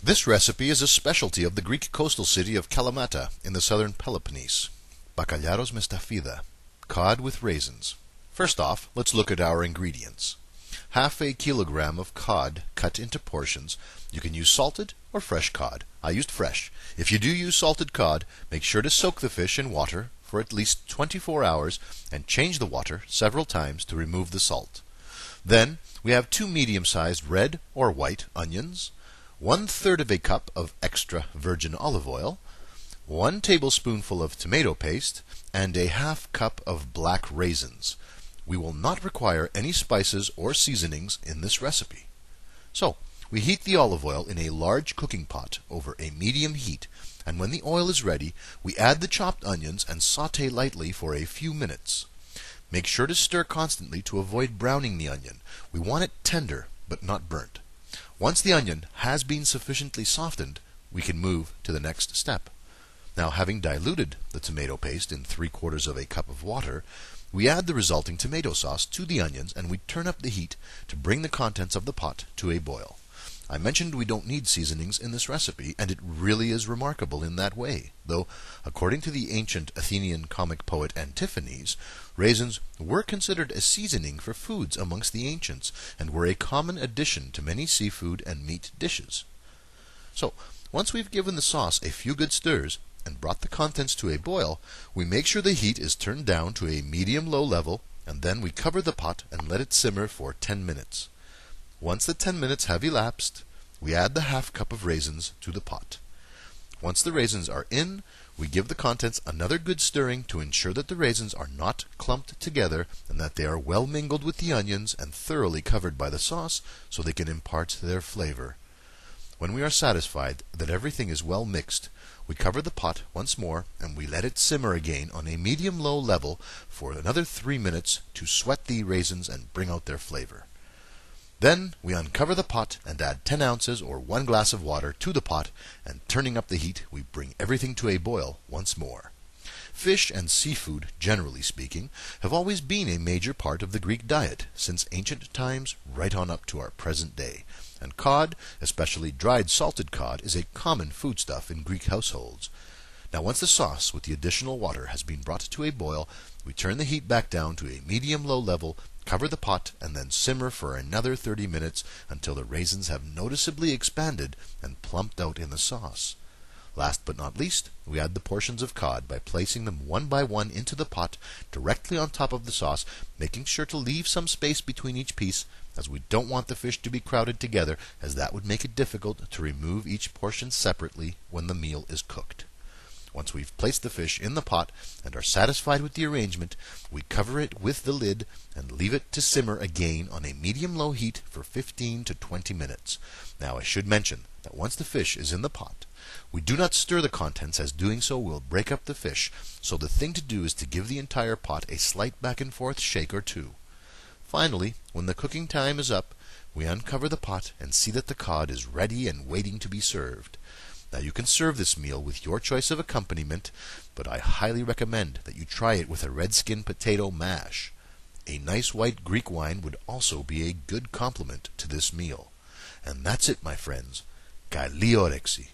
This recipe is a specialty of the Greek coastal city of Kalamata in the southern Peloponnese. Bacalharos mestafida, cod with raisins. First off, let's look at our ingredients. Half a kilogram of cod cut into portions. You can use salted or fresh cod. I used fresh. If you do use salted cod, make sure to soak the fish in water for at least 24 hours and change the water several times to remove the salt. Then we have 2 medium-sized red or white onions, 1/3 of a cup of extra virgin olive oil, 1 tablespoonful of tomato paste, and a half cup of black raisins. We will not require any spices or seasonings in this recipe. So, we heat the olive oil in a large cooking pot over a medium heat, and when the oil is ready, we add the chopped onions and saute lightly for a few minutes. Make sure to stir constantly to avoid browning the onion. We want it tender, but not burnt. Once the onion has been sufficiently softened, we can move to the next step. Now, having diluted the tomato paste in 3/4 of a cup of water, we add the resulting tomato sauce to the onions and we turn up the heat to bring the contents of the pot to a boil. I mentioned we don't need seasonings in this recipe, and it really is remarkable in that way, though, according to the ancient Athenian comic poet Antiphanes, raisins were considered a seasoning for foods amongst the ancients, and were a common addition to many seafood and meat dishes. So, once we've given the sauce a few good stirs, and brought the contents to a boil, we make sure the heat is turned down to a medium-low level, and then we cover the pot and let it simmer for 10 minutes. Once the 10 minutes have elapsed, we add the half cup of raisins to the pot. Once the raisins are in, we give the contents another good stirring to ensure that the raisins are not clumped together and that they are well mingled with the onions and thoroughly covered by the sauce so they can impart their flavor. When we are satisfied that everything is well mixed, we cover the pot once more and we let it simmer again on a medium-low level for another 3 minutes to sweat the raisins and bring out their flavor. Then we uncover the pot and add 10 ounces or 1 glass of water to the pot, and turning up the heat, we bring everything to a boil once more. Fish and seafood, generally speaking, have always been a major part of the Greek diet since ancient times right on up to our present day. And cod, especially dried salted cod, is a common foodstuff in Greek households. Now, once the sauce with the additional water has been brought to a boil, we turn the heat back down to a medium-low level, cover the pot, and then simmer for another 30 minutes until the raisins have noticeably expanded and plumped out in the sauce. Last but not least, we add the portions of cod by placing them one by one into the pot directly on top of the sauce, making sure to leave some space between each piece, as we don't want the fish to be crowded together, as that would make it difficult to remove each portion separately when the meal is cooked. Once we've placed the fish in the pot and are satisfied with the arrangement, we cover it with the lid and leave it to simmer again on a medium-low heat for 15 to 20 minutes. Now, I should mention that once the fish is in the pot, we do not stir the contents, as doing so will break up the fish, so the thing to do is to give the entire pot a slight back-and-forth shake or two. Finally, when the cooking time is up, we uncover the pot and see that the cod is ready and waiting to be served. Now, you can serve this meal with your choice of accompaniment, but I highly recommend that you try it with a red-skin potato mash. A nice white Greek wine would also be a good complement to this meal. And that's it, my friends. Kalli όρεξη.